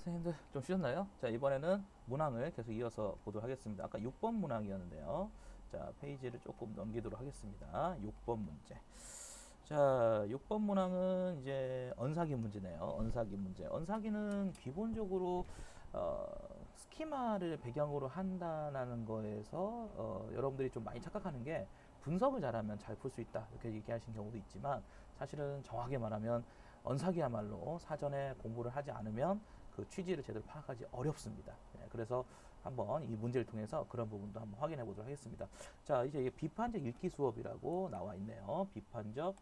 선생님들 좀 쉬셨나요? 자, 이번에는 문항을 계속 이어서 보도록 하겠습니다. 아까 6번 문항이었는데요. 자, 페이지를 조금 넘기도록 하겠습니다. 6번 문제. 자, 6번 문항은 이제 언사기 문제네요. 언사기 문제. 언사기는 기본적으로 스키마를 배경으로 한다는 거에서 여러분들이 좀 많이 착각하는 게 분석을 잘하면 잘 풀 수 있다 이렇게 얘기하신 경우도 있지만 사실은 정확하게 말하면 언사기야말로 사전에 공부를 하지 않으면 그 취지를 제대로 파악하기 어렵습니다. 그래서 한번 이 문제를 통해서 그런 부분도 한번 확인해 보도록 하겠습니다. 자, 이제 이게 비판적 읽기 수업이라고 나와 있네요. 비판적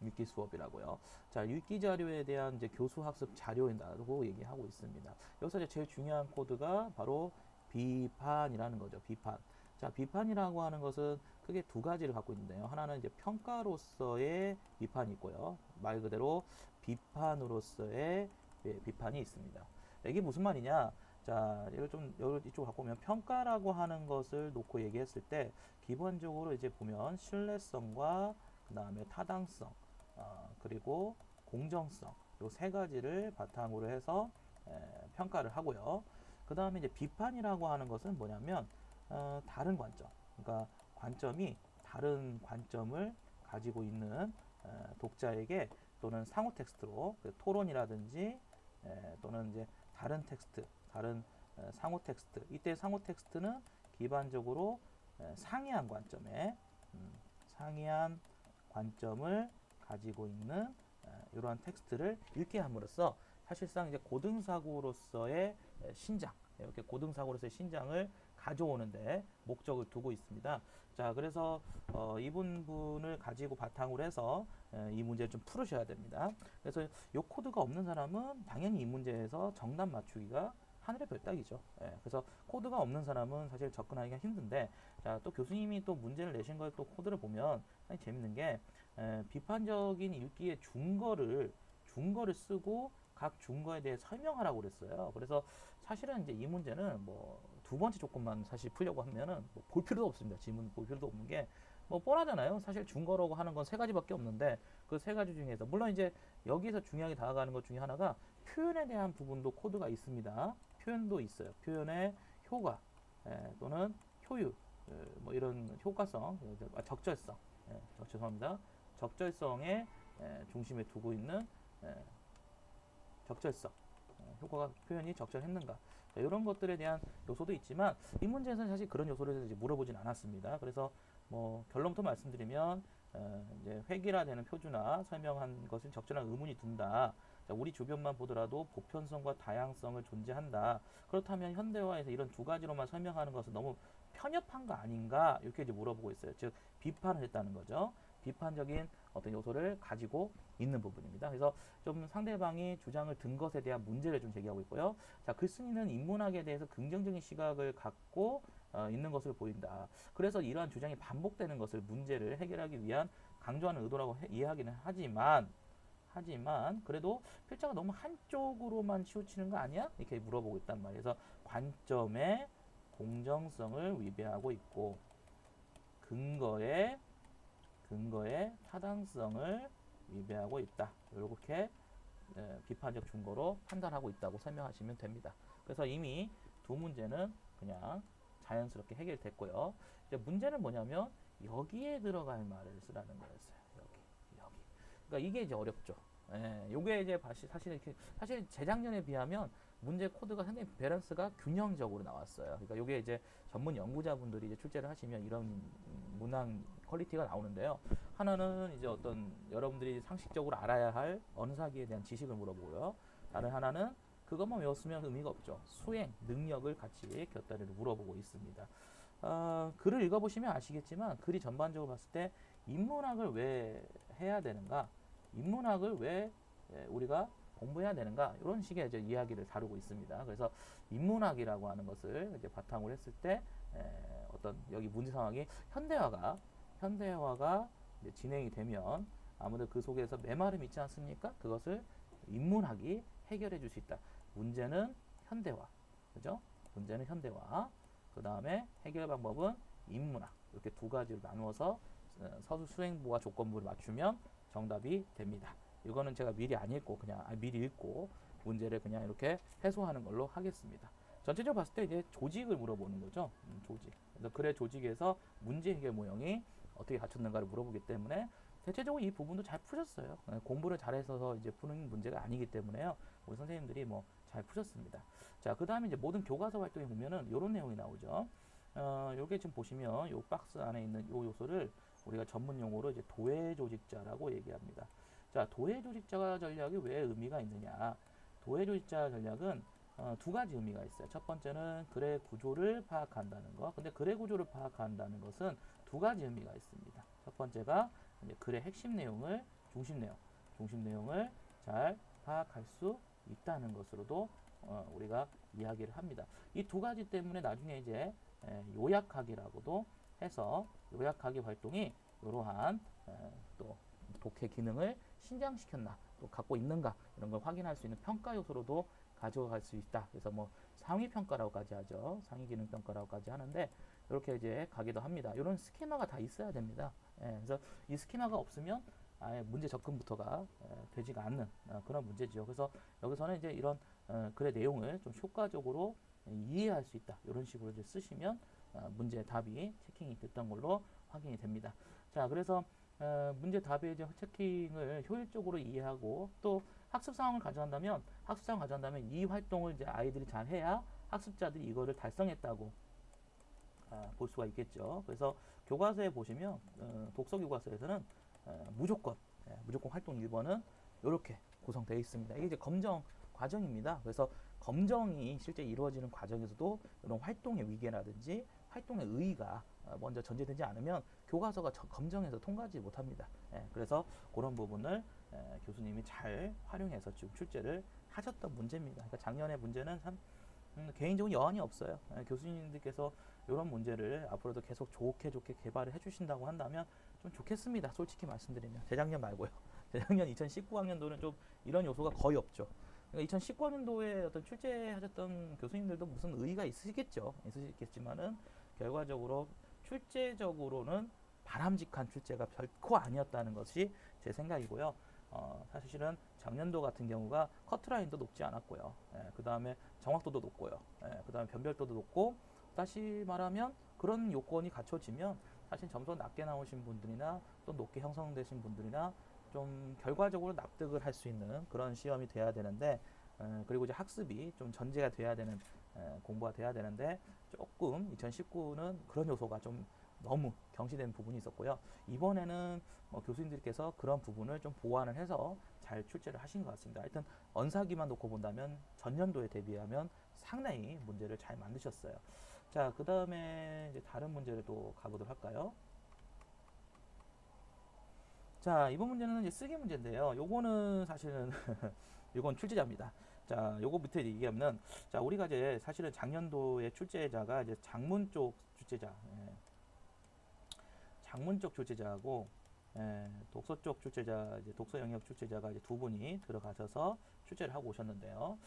읽기 수업이라고요. 자, 읽기 자료에 대한 이제 교수 학습 자료라고 얘기하고 있습니다. 여기서 이제 제일 중요한 코드가 바로 비판이라는 거죠. 비판. 자, 비판이라고 하는 것은 크게 두 가지를 갖고 있는데요. 하나는 이제 평가로서의 비판이 있고요. 말 그대로 비판으로서의 비판이 있습니다. 이게 무슨 말이냐? 자, 이걸 좀 이쪽 갖고 오면 평가라고 하는 것을 놓고 얘기했을 때 기본적으로 이제 보면 신뢰성과 그 다음에 타당성, 그리고 공정성 요 세 가지를 바탕으로 해서 평가를 하고요. 그 다음에 이제 비판이라고 하는 것은 뭐냐면 다른 관점, 그러니까 관점이 다른 관점을 가지고 있는 독자에게 또는 상호 텍스트로 토론이라든지 또는 이제 다른 텍스트, 다른 상호 텍스트. 이때 상호 텍스트는 기반적으로 상이한 관점에 상이한 관점을 가지고 있는 이러한 텍스트를 읽게 함으로써 사실상 이제 고등사고로서의 신장, 이렇게 고등사고로서의 신장을 가져오는데 목적을 두고 있습니다. 자, 그래서 이 부분을 가지고 바탕으로 해서 이 문제를 좀 풀으셔야 됩니다. 그래서 이 코드가 없는 사람은 당연히 이 문제에서 정답 맞추기가 하늘의 별따기죠. 그래서 코드가 없는 사람은 사실 접근하기가 힘든데, 자, 또 교수님이 또 문제를 내신 걸 또 코드를 보면 재밌는 게 비판적인 읽기의 준거를 쓰고 각 준거에 대해 설명하라고 그랬어요. 그래서 사실은 이제 이 문제는 뭐 두 번째 조건만 사실 풀려고 하면은 뭐볼 필요도 없습니다. 지문 볼 필요도 없는 게 뭐 뻔하잖아요. 사실 준거라고 하는 건 세 가지밖에 없는데 그 세 가지 중에서 물론 이제 여기서 중요하게 다가가는 것 중에 하나가 표현에 대한 부분도 코드가 있습니다. 표현도 있어요. 표현의 효과 또는 효율 뭐 이런 효과성, 적절성, 죄송합니다. 적절성에 중심에 두고 있는 적절성, 효과가 표현이 적절했는가, 자, 이런 것들에 대한 요소도 있지만 이 문제에서는 사실 그런 요소를 이제 물어보진 않았습니다. 그래서 뭐 결론부터 말씀드리면 이제 획일화되는 표준화 설명한 것은 적절한 의문이 든다. 자, 우리 주변만 보더라도 보편성과 다양성을 존재한다. 그렇다면 현대화에서 이런 두 가지로만 설명하는 것은 너무 편협한 거 아닌가? 이렇게 이제 물어보고 있어요. 즉 비판을 했다는 거죠. 비판적인 어떤 요소를 가지고 있는 부분입니다. 그래서 좀 상대방이 주장을 든 것에 대한 문제를 좀 제기하고 있고요. 자, 글쓴이는 인문학에 대해서 긍정적인 시각을 갖고 있는 것을 보인다. 그래서 이러한 주장이 반복되는 것을 문제를 해결하기 위한 강조하는 의도라고 이해하기는 하지만 그래도 필자가 너무 한쪽으로만 치우치는 거 아니야? 이렇게 물어보고 있단 말이에요. 그래서 관점의 공정성을 위배하고 있고 근거의 타당성을 위배하고 있다. 이렇게 비판적 준거로 판단하고 있다고 설명하시면 됩니다. 그래서 이미 두 문제는 그냥 자연스럽게 해결됐고요. 이제 문제는 뭐냐면 여기에 들어갈 말을 쓰라는 거였어요. 여기. 그러니까 이게 이제 어렵죠. 요게 이제 사실 재작년에 비하면 문제 코드가 상당히 밸런스가 균형적으로 나왔어요. 그러니까 요게 이제 전문 연구자분들이 이제 출제를 하시면 이런 문항 퀄리티가 나오는데요. 하나는 이제 어떤 여러분들이 상식적으로 알아야 할 언사기에 대한 지식을 물어보고요. 다른 하나는 그것만 외웠으면 의미가 없죠. 수행, 능력을 같이 곁다리로 물어보고 있습니다. 글을 읽어보시면 아시겠지만 글이 전반적으로 봤을 때 인문학을 왜 해야 되는가, 인문학을 왜 우리가 공부해야 되는가, 이런 식의 이제 이야기를 다루고 있습니다. 그래서 인문학이라고 하는 것을 이제 바탕으로 했을 때 어떤 여기 문제 상황이 현대화가 이제 진행이 되면 아무래도 그 속에서 메마름이 있지 않습니까? 그것을 인문학이 해결해 줄 수 있다. 문제는 현대화, 그죠? 문제는 현대화. 그 다음에 해결 방법은 인문학. 이렇게 두 가지로 나누어서 서술 수행부와 조건부를 맞추면 정답이 됩니다. 이거는 제가 미리 안 읽고 그냥 미리 읽고 문제를 그냥 이렇게 해소하는 걸로 하겠습니다. 전체적으로 봤을 때 이제 조직을 물어보는 거죠. 조직. 그래서 글의 조직에서 문제 해결 모형이 어떻게 갖췄는가를 물어보기 때문에 대체적으로 이 부분도 잘 푸셨어요. 공부를 잘해서 이제 푸는 문제가 아니기 때문에요. 우리 선생님들이 뭐 잘 푸셨습니다. 자, 그 다음에 이제 모든 교과서 활동에 보면은 이런 내용이 나오죠. 요게 지금 보시면 요 박스 안에 있는 요 요소를 우리가 전문 용어로 이제 도해 조직자라고 얘기합니다. 자, 도해 조직자 전략이 왜 의미가 있느냐? 도해 조직자 전략은 두 가지 의미가 있어요. 첫 번째는 글의 구조를 파악한다는 거. 근데 글의 구조를 파악한다는 것은 두 가지 의미가 있습니다. 첫 번째가 이제 글의 핵심 내용을 중심 내용을 잘 파악할 수 있다는 것으로도 우리가 이야기를 합니다. 이 두 가지 때문에 나중에 이제 요약하기라고도 해서 요약하기 활동이 이러한 또 독해 기능을 신장시켰나 또 갖고 있는가 이런 걸 확인할 수 있는 평가 요소로도 가져갈 수 있다. 그래서 뭐 상위 평가라고까지 하죠. 상위 기능 평가라고까지 하는데 이렇게 이제 가기도 합니다. 이런 스키마가 다 있어야 됩니다. 그래서 이 스키마가 없으면 아예 문제 접근부터가 되지가 않는 그런 문제죠. 그래서 여기서는 이제 이런 글의 내용을 좀 효과적으로 이해할 수 있다. 이런 식으로 이제 쓰시면 문제 답이 체킹이 됐던 걸로 확인이 됩니다. 자, 그래서 문제 답의 이제 체킹을 효율적으로 이해하고 또 학습 상황을 가져간다면 이 활동을 이제 아이들이 잘 해야 학습자들이 이거를 달성했다고 볼 수가 있겠죠. 그래서 교과서에 보시면 독서 교과서에서는 무조건 활동 1번은 이렇게 구성되어 있습니다. 이게 이제 검정 과정입니다. 그래서 검정이 실제 이루어지는 과정에서도 이런 활동의 위계라든지 활동의 의의가 먼저 전제되지 않으면 교과서가 검정에서 통과하지 못합니다. 그래서 그런 부분을 교수님이 잘 활용해서 지금 출제를 하셨던 문제입니다. 그러니까 작년의 문제는 참 개인적으로 여한이 없어요. 교수님들께서 이런 문제를 앞으로도 계속 좋게 개발을 해주신다고 한다면 좀 좋겠습니다. 솔직히 말씀드리면 재작년 말고요. 재작년 2019학년도는 좀 이런 요소가 거의 없죠. 그러니까 2019학년도에 어떤 출제하셨던 교수님들도 무슨 의의가 있으시겠지만은 결과적으로 출제적으로는 바람직한 출제가 결코 아니었다는 것이 제 생각이고요. 사실은 작년도 같은 경우가 커트라인도 높지 않았고요. 그 다음에 정확도도 높고요. 그 다음에 변별도도 높고, 다시 말하면 그런 요건이 갖춰지면 사실 점수가 낮게 나오신 분들이나 또 높게 형성되신 분들이나 좀 결과적으로 납득을 할 수 있는 그런 시험이 돼야 되는데, 그리고 이제 학습이 좀 전제가 돼야 되는 공부가 돼야 되는데 조금 2019는 그런 요소가 좀 너무 경시된 부분이 있었고요. 이번에는 교수님들께서 그런 부분을 좀 보완을 해서 잘 출제를 하신 것 같습니다. 하여튼 언사기만 놓고 본다면 전년도에 대비하면 상당히 문제를 잘 만드셨어요. 자, 그 다음에 이제 다른 문제를 또 가보도록 할까요? 자, 이번 문제는 이제 쓰기 문제인데요. 요거는 사실은 이건 출제자입니다. 자, 요거 밑에 얘기하면, 자, 우리가 이제 사실은 작년도의 출제자가 이제 장문 쪽 출제자, 장문 쪽 출제자하고 독서 쪽 출제자, 이제 독서 영역 출제자가 이제 두 분이 들어가셔서 출제를 하고 오셨는데요.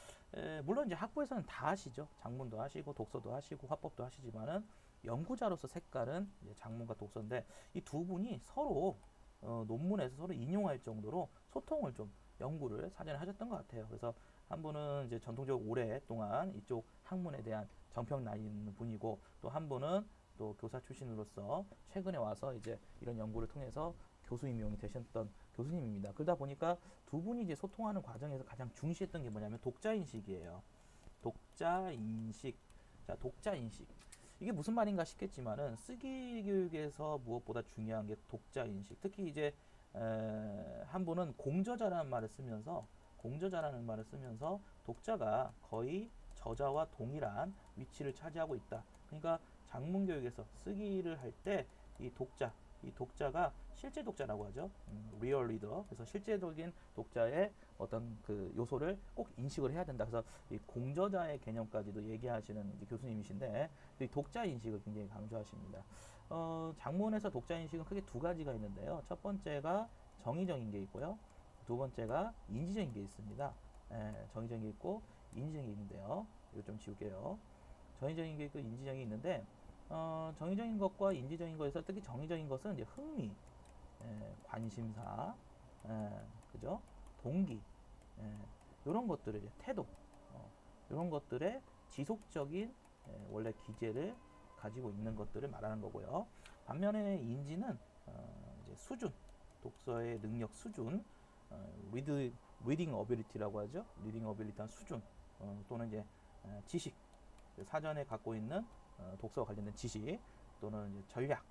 물론 이제 학부에서는 다 하시죠. 장문도 하시고 독서도 하시고 화법도 하시지만은 연구자로서 색깔은 이제 장문과 독서인데 이 두 분이 서로 논문에서 서로 인용할 정도로 소통을 좀 연구를 사전에 하셨던 것 같아요. 그래서 한 분은 이제 전통적으로 오랫동안 이쪽 학문에 대한 정평 나 있는 분이고, 또 한 분은 또 교사 출신으로서 최근에 와서 이제 이런 연구를 통해서 교수 임용이 되셨던 교수님입니다. 그러다 보니까 두 분이 이제 소통하는 과정에서 가장 중시했던 게 뭐냐면 독자 인식이에요. 독자 인식. 자, 독자 인식. 이게 무슨 말인가 싶겠지만은 쓰기 교육에서 무엇보다 중요한 게 독자 인식. 특히 이제 한 분은 공저자라는 말을 쓰면서 독자가 거의 저자와 동일한 위치를 차지하고 있다. 그러니까 작문 교육에서 쓰기를 할 때 이 독자가 실제 독자라고 하죠. real reader. 그래서 실제적인 독자의 어떤 그 요소를 꼭 인식을 해야 된다. 그래서 이 공저자의 개념까지도 얘기하시는 이제 교수님이신데, 이 독자 인식을 굉장히 강조하십니다. 장문에서 독자 인식은 크게 두 가지가 있는데요. 첫 번째가 정의적인 게 있고요. 두 번째가 인지적인 게 있습니다. 정의적인 게 있고 인지적인 게 있는데요. 이거 좀 지울게요. 정의적인 게 있고 인지적인 게 있는데, 정의적인 것과 인지적인 것에서 특히 정의적인 것은 이제 흥미, 관심사, 그죠? 동기, 이런 것들을 이제 태도, 이런 것들의 지속적인 원래 기제를 가지고 있는 것들을 말하는 거고요. 반면에 인지는 이제 수준, 독서의 능력 수준, 리딩 어빌리티라고 하죠. 리딩 어빌리티한 수준, 또는 이제 지식, 사전에 갖고 있는 독서와 관련된 지식 또는 이제 전략,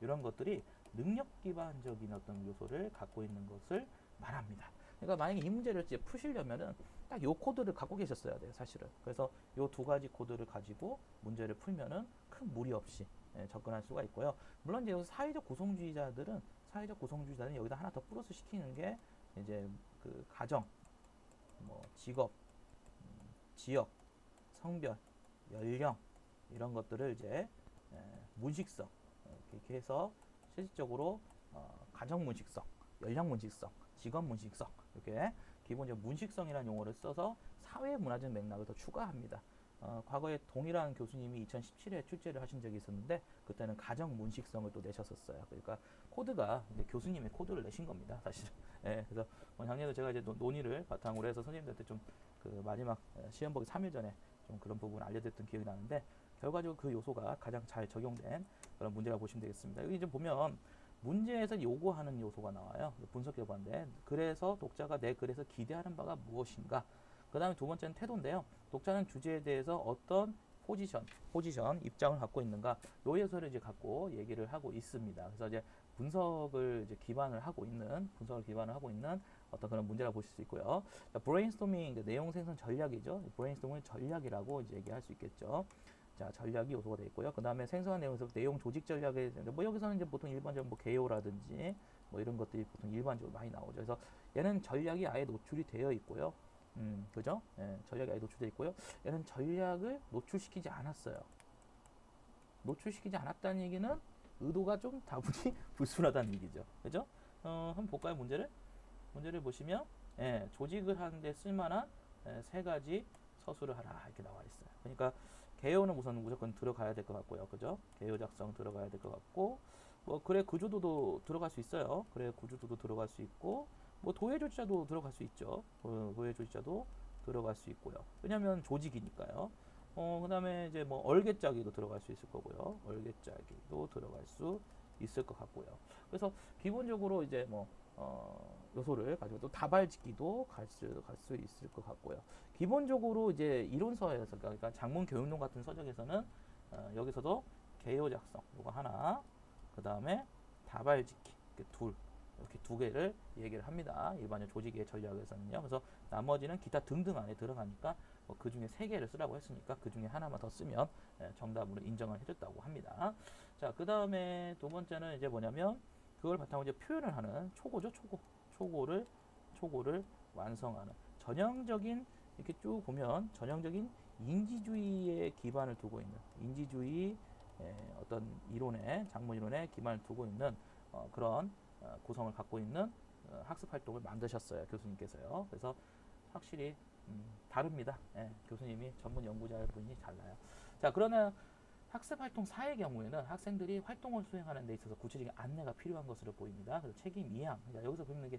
이런 것들이 능력 기반적인 어떤 요소를 갖고 있는 것을 말합니다. 그러니까 만약에 이 문제를 이제 푸시려면은 딱 요 코드를 갖고 계셨어야 돼요, 사실은. 그래서 요 두 가지 코드를 가지고 문제를 풀면은 큰 무리 없이 접근할 수가 있고요. 물론 이제 사회적 구성주의자들은 여기다 하나 더 플러스 시키는 게 이제 그 가정, 뭐 직업, 지역, 성별, 연령 이런 것들을 이제 문식성 이렇게 해서 실질적으로 가정 문식성, 연령 문식성, 직업 문식성 이렇게 기본적으로 문식성이라는 용어를 써서 사회 문화적 맥락을 더 추가합니다. 과거에 동일한 교수님이 2017에 출제를 하신 적이 있었는데 그때는 가정 문식성을 또 내셨었어요. 그러니까 코드가 이제 교수님의 코드를 내신 겁니다, 사실은. 그래서 작년에 제가 이제 논의를 바탕으로 해서 선생님들한테 좀 그 마지막 시험 보기 3일 전에 좀 그런 부분을 알려드렸던 기억이 나는데 결과적으로 그 요소가 가장 잘 적용된 그런 문제라고 보시면 되겠습니다. 여기 좀 보면 문제에서 요구하는 요소가 나와요. 분석 결과인데 그래서 독자가 내 글에서 기대하는 바가 무엇인가. 그 다음에 두 번째는 태도인데요. 독자는 주제에 대해서 어떤 포지션, 입장을 갖고 있는가. 요 요소를 이제 갖고 얘기를 하고 있습니다. 그래서 이제 분석을 기반을 하고 있는 어떤 그런 문제라고 보실 수 있고요. 브레인스토밍, 내용 생성 전략이죠. 브레인스토밍 전략이라고 이제 얘기할 수 있겠죠. 자, 전략이 요소가 되어 있고요. 그 다음에 생성한 내용에서 내용 조직 전략에 뭐 여기서는 이제 보통 일반적으로 뭐 개요라든지 뭐 이런 것들이 보통 일반적으로 많이 나오죠. 그래서 얘는 전략이 아예 노출이 되어 있고요. 그죠? 전략이 아예 노출되어 있고요. 얘는 전략을 노출시키지 않았어요. 노출시키지 않았다는 얘기는 의도가 좀 다분히 불순하다는 얘기죠. 그죠? 한번 볼까요, 문제를 보시면, 조직을 하는데 쓸만한 세 가지 서술을 하라 이렇게 나와 있어요. 그러니까 개요는 무조건 들어가야 될 것 같고요. 그죠? 개요 작성 들어가야 될 것 같고, 뭐 글의 구조도도 들어갈 수 있어요. 글의 구조도도 들어갈 수 있고, 뭐 도해 조치자도 들어갈 수 있죠. 도해 조치자도 들어갈 수 있고요. 왜냐하면 조직이니까요. 그 다음에 이제 뭐 얼개짜기도 들어갈 수 있을 거고요. 얼개짜기도 들어갈 수 있을 것 같고요. 그래서 기본적으로 이제 뭐 요소를 가지고 또 다발짓기도 갈 수 있을 것 같고요. 기본적으로 이제 이론서에서 그러니까 장문 교육론 같은 서적에서는 여기서도 개요 작성 요거 하나, 그 다음에 다발짓기 이렇게 두 개를 얘기를 합니다. 일반적 조직의 전략에서는요. 그래서 나머지는 기타 등등 안에 들어가니까 그 중에 세 개를 쓰라고 했으니까 그 중에 하나만 더 쓰면 정답으로 인정을 해줬다고 합니다. 자, 그 다음에 두 번째는 이제 뭐냐면 그걸 바탕으로 이제 표현을 하는 초고죠. 초고를 완성하는 전형적인 이렇게 쭉 보면 전형적인 인지주의에 기반을 두고 있는 인지주의 어떤 이론에 장문 이론에 기반을 두고 있는 그런 구성을 갖고 있는 학습 활동을 만드셨어요, 교수님께서요. 그래서 확실히 다릅니다. 교수님이 전문 연구자일 분이 달라요. 자, 그러나 학습 활동 4의 경우에는 학생들이 활동을 수행하는 데 있어서 구체적인 안내가 필요한 것으로 보입니다. 그래서 책임 이행. 여기서 보면 이게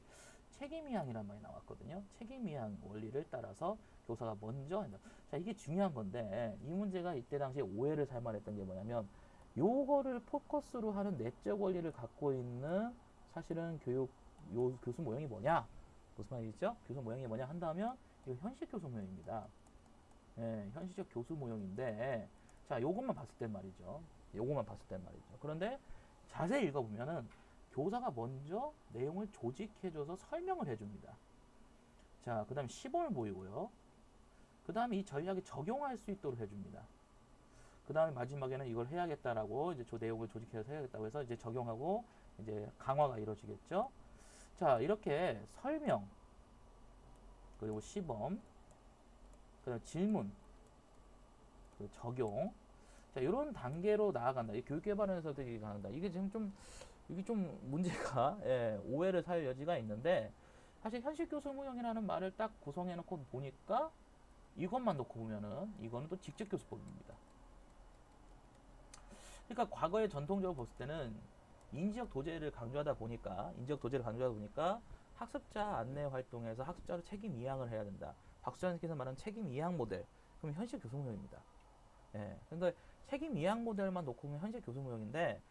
책임 이행이란 말이 나왔거든요. 책임 이행 원리를 따라서 교사가 먼저. 자, 이게 중요한 건데 이 문제가 이때 당시에 오해를 살만했던 게 뭐냐면 요거를 포커스로 하는 내적 원리를 갖고 있는 사실은 교수 모형이 뭐냐? 무슨 말이죠? 교수 모형이 뭐냐 한다면 이거 현실 교수 모형입니다. 현실적 교수 모형인데 자, 요것만 봤을 땐 말이죠. 그런데 자세히 읽어보면은 교사가 먼저 내용을 조직해줘서 설명을 해줍니다. 자, 그 다음에 시범을 보이고요. 그 다음에 이 전략에 적용할 수 있도록 해줍니다. 그 다음에 마지막에는 이걸 해야겠다라고 이제 내용을 조직해서 해야겠다고 해서 이제 적용하고 이제 강화가 이루어지겠죠. 자, 이렇게 설명, 그리고 시범, 그다음 질문, 그 적용. 자, 이런 단계로 나아간다. 이 교육개발원에서도 얘기 한다. 이게 지금 좀 문제가 오해를 살 여지가 있는데 사실 현실 교수 모형이라는 말을 딱 구성해놓고 보니까 이것만 놓고 보면은 이거는 또 직접 교수법입니다. 그러니까 과거에 전통적으로 봤을 때는 인지적 도제를 강조하다 보니까 학습자 안내 활동에서 학습자로 책임 이양을 해야 된다. 박수찬 선생님께서 말하는 책임 이양 모델. 그럼 현실 교수무용입니다. 예. 근데 책임 이양 모델만 놓고 보면 현실 교수무용인데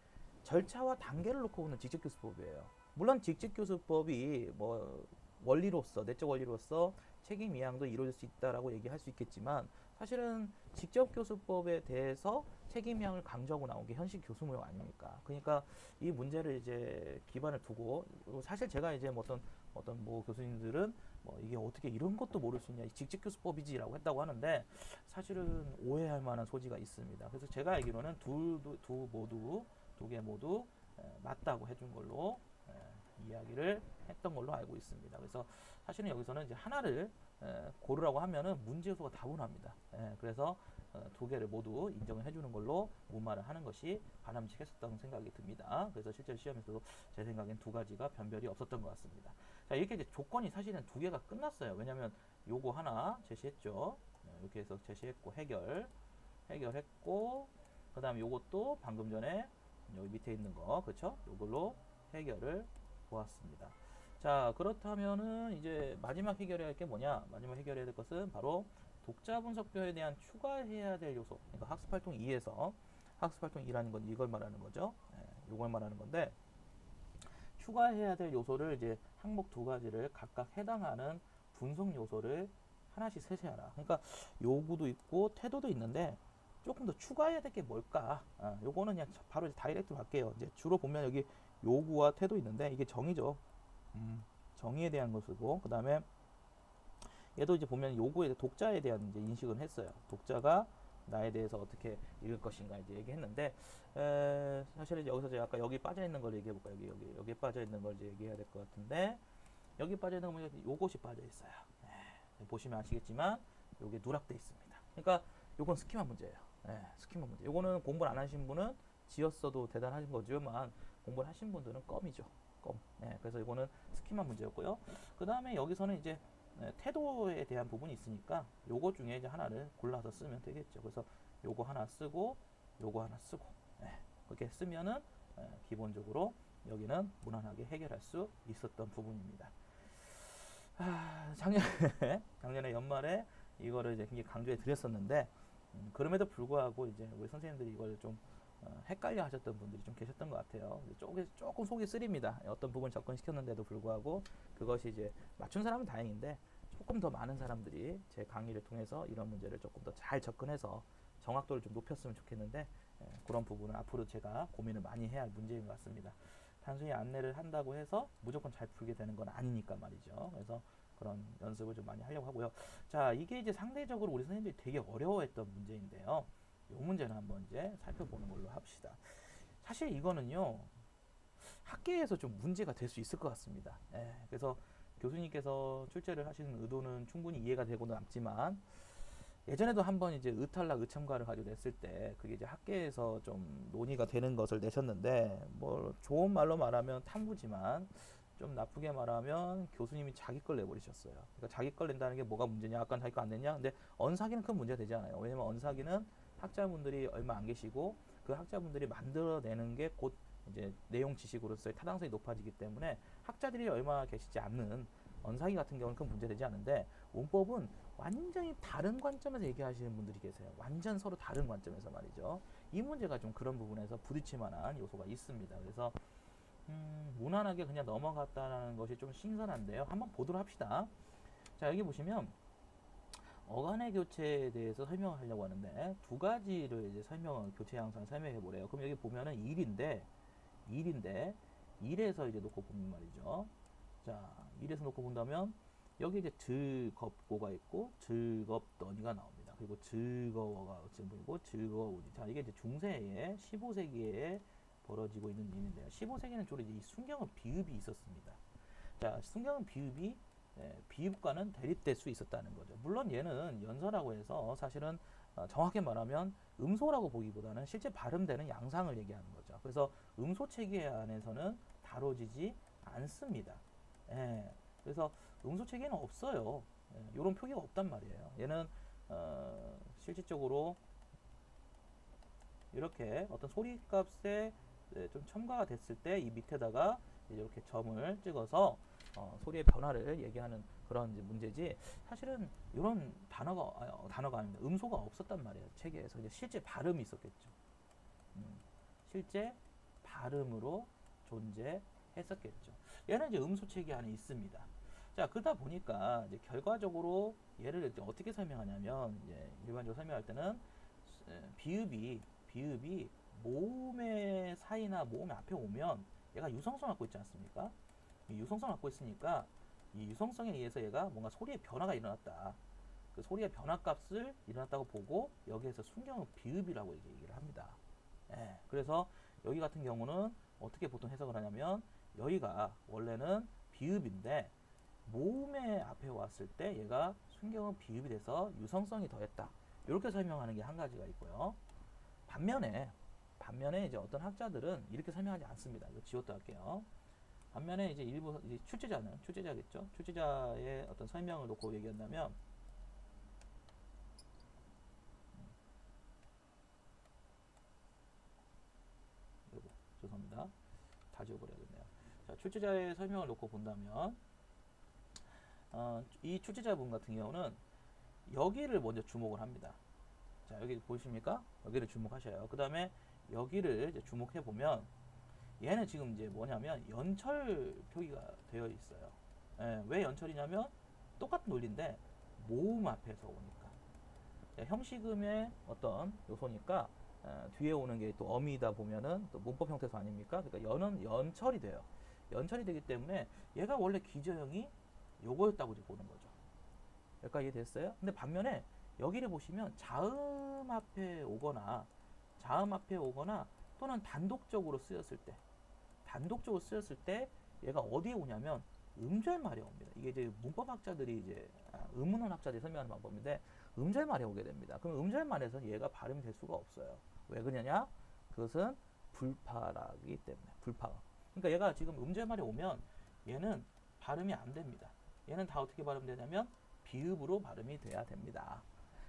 절차와 단계를 놓고 보는 직책교수법이에요. 물론 직책교수법이 뭐 원리로서 내적 원리로서 책임 이양도 이루어질 수 있다라고 얘기할 수 있겠지만 사실은 직접교수법에 대해서 책임 이양을 강조하고 나온 게 현실 교수무용 아닙니까? 그러니까 이 문제를 이제 기반을 두고 사실 제가 이제 뭐 어떤 뭐 교수님들은 뭐 이게 어떻게 이런 것도 모를 수 있냐 직책교수법이지라고 했다고 하는데 사실은 오해할 만한 소지가 있습니다. 그래서 제가 알기로는 두 개 모두 맞다고 해준 걸로 이야기를 했던 걸로 알고 있습니다. 그래서 사실은 여기서는 이제 하나를 고르라고 하면은 문제 요소가 다분합니다. 그래서 두 개를 모두 인정을 해주는 걸로 무마를 하는 것이 바람직했었다는 생각이 듭니다. 그래서 실제 시험에서도 제 생각엔 두 가지가 변별이 없었던 것 같습니다. 자, 이렇게 이제 조건이 사실은 두 개가 끝났어요. 왜냐하면 요거 하나 제시했죠. 이렇게 해서 제시했고 해결했고 그 다음에 요것도 방금 전에 여기 밑에 있는 거 그렇죠? 요걸로 해결을 보았습니다. 자, 그렇다면은 이제 마지막 해결해야 할 게 뭐냐? 마지막 해결해야 될 것은 바로 독자 분석표에 대한 추가해야 될 요소. 그러니까 학습활동 2에서 학습활동 2라는 건 이걸 말하는 거죠. 이걸 말하는 건데 추가해야 될 요소를 이제 항목 두 가지를 각각 해당하는 분석 요소를 하나씩 세세하라. 그러니까 요구도 있고 태도도 있는데 조금 더 추가해야 될 게 뭘까? 요거는 그냥 바로 이제 다이렉트로 갈게요. 이제 주로 보면 여기 요구와 태도 있는데 이게 정의죠. 정의에 대한 것이고 그 다음에 얘도 이제 보면 요구에 독자에 대한 이제 인식은 했어요. 독자가 나에 대해서 어떻게 읽을 것인가 이제 얘기했는데 사실은 여기서 제가 아까 여기 빠져 있는 걸 얘기해 볼까요? 여기 빠져 있는 걸 이제 얘기해야 될 것 같은데 여기 빠져 있는 거 보면 요것이 빠져 있어요. 보시면 아시겠지만 요게 누락돼 있습니다. 그러니까 요건 스키마 문제예요. 스키마 문제. 요거는 공부를 안 하신 분은 지었어도 대단하신 거지만 공부를 하신 분들은 껌이죠. 껌. 그래서 이거는 스키마 문제였고요. 그 다음에 여기서는 이제 태도에 대한 부분이 있으니까 요거 중에 이제 하나를 골라서 쓰면 되겠죠. 그래서 요거 하나 쓰고 요거 하나 쓰고 그렇게 쓰면은 기본적으로 여기는 무난하게 해결할 수 있었던 부분입니다. 작년에 연말에 이거를 이제 굉장히 강조해 드렸었는데 그럼에도 불구하고 이제 우리 선생님들이 이걸 좀 헷갈려 하셨던 분들이 좀 계셨던 것 같아요. 조금 속이 쓰립니다. 어떤 부분 접근시켰는데도 불구하고 그것이 이제 맞춘 사람은 다행인데 조금 더 많은 사람들이 제 강의를 통해서 이런 문제를 조금 더 잘 접근해서 정확도를 좀 높였으면 좋겠는데 그런 부분은 앞으로 제가 고민을 많이 해야 할 문제인 것 같습니다. 단순히 안내를 한다고 해서 무조건 잘 풀게 되는 건 아니니까 말이죠. 그래서 그런 연습을 좀 많이 하려고 하고요. 자, 이게 이제 상대적으로 우리 선생님들이 되게 어려워했던 문제인데요. 이 문제는 한번 이제 살펴보는 걸로 합시다. 사실 이거는요, 학계에서 좀 문제가 될 수 있을 것 같습니다. 그래서 교수님께서 출제를 하시는 의도는 충분히 이해가 되고 남지만 예전에도 한번 이제 의탈락 의첨가를 가지고 냈을 때 그게 이제 학계에서 좀 논의가 되는 것을 내셨는데 뭐 좋은 말로 말하면 탐구지만 좀 나쁘게 말하면 교수님이 자기 걸 내버리셨어요. 그러니까 자기 걸 낸다는 게 뭐가 문제냐? 아까 자기 거 안 냈냐? 근데 언사기는 큰 문제가 되지 않아요. 왜냐면 언사기는 학자분들이 얼마 안 계시고 그 학자분들이 만들어내는 게 곧 이제 내용 지식으로서의 타당성이 높아지기 때문에 학자들이 얼마 계시지 않는 언사기 같은 경우는 큰 문제 되지 않은데 문법은 완전히 다른 관점에서 얘기하시는 분들이 계세요. 완전 서로 다른 관점에서 말이죠. 이 문제가 좀 그런 부분에서 부딪힐 만한 요소가 있습니다. 그래서 무난하게 그냥 넘어갔다는 것이 좀 신선한데요. 한번 보도록 합시다. 자, 여기 보시면 어간의 교체에 대해서 설명을 하려고 하는데 두 가지를 이제 교체 양상을 설명해 보래요. 그럼 여기 보면은 일에서 이제 놓고 보면 말이죠. 자, 일에서 놓고 본다면 여기 이제 즐겁고가 있고 즐겁더니가 나옵니다. 그리고 즐거워가 보이고 즐거우니. 자, 이게 이제 중세에 15세기에 벌어지고 있는 일인데요. 15세기는 주로 이제 이 순경은 비읍이 있었습니다. 자, 순경은 비읍이 비읍과는 대립될 수 있었다는 거죠. 물론 얘는 연서라고 해서 사실은 정확히 말하면 음소라고 보기보다는 실제 발음되는 양상을 얘기하는 거죠. 그래서 음소 체계 안에서는 다뤄지지 않습니다. 그래서 음소 체계는 없어요. 이런 표기가 없단 말이에요. 얘는 실질적으로 이렇게 어떤 소리값에 좀 첨가가 됐을 때 이 밑에다가 이렇게 점을 찍어서 소리의 변화를 얘기하는 그런 이제 문제지 사실은 이런 단어가 아닙니다. 음소가 없었단 말이에요. 체계에서 이제 실제 발음이 있었겠죠. 실제 발음으로 존재했었겠죠. 얘는 이제 음소 체계 안에 있습니다. 자, 그러다 보니까 이제 결과적으로 얘를 이제 어떻게 설명하냐면 이제 일반적으로 설명할 때는 비읍이 모음의 사이나 모음의 앞에 오면 얘가 유성성 갖고 있지 않습니까? 이 유성성 갖고 있으니까 이 유성성에 의해서 얘가 뭔가 소리의 변화가 일어났다. 그 소리의 변화값을 일어났다고 보고 여기에서 순경은 비읍이라고 얘기를 합니다. 예, 그래서 여기 같은 경우는 어떻게 보통 해석을 하냐면 여기가 원래는 비읍인데 모음의 앞에 왔을 때 얘가 순경은 비읍이 돼서 유성성이 더했다. 이렇게 설명하는 게 한 가지가 있고요. 반면에 이제 어떤 학자들은 이렇게 설명하지 않습니다. 이거 지웠다 할게요. 반면에 이제 일부 이제 출제자겠죠. 출제자의 어떤 설명을 놓고 얘기한다면 죄송합니다. 다 지워버려야겠네요. 자, 출제자의 설명을 놓고 본다면 이 출제자분 같은 경우는 여기를 먼저 주목을 합니다. 자, 여기 보이십니까? 여기를 주목하셔요. 그 다음에 여기를 이제 주목해 보면 얘는 지금 이제 뭐냐면 연철 표기가 되어 있어요. 예, 왜 연철이냐면 똑같은 논리인데 모음 앞에서 오니까. 자, 형식음의 어떤 요소니까 뒤에 오는 게 또 어미다 보면은 또 문법 형태소 아닙니까? 그러니까 연은 연철이 돼요. 연철이 되기 때문에 얘가 원래 기저형이 요거였다고 이제 보는 거죠. 여기까지 이해됐어요? 근데 반면에 여기를 보시면 자음 앞에 오거나 또는 단독적으로 쓰였을 때 얘가 어디에 오냐면 음절말에 옵니다. 이게 이제 문법학자들이 이제 음문헌 학자들이 설명하는 방법인데 음절말에 오게 됩니다. 그럼 음절말에서는 얘가 발음이 될 수가 없어요. 왜 그러냐? 그것은 불파라기 때문에 불파가. 그러니까 얘가 지금 음절말에 오면 얘는 발음이 안 됩니다. 얘는 다 어떻게 발음되냐면 비읍으로 발음이 돼야 됩니다.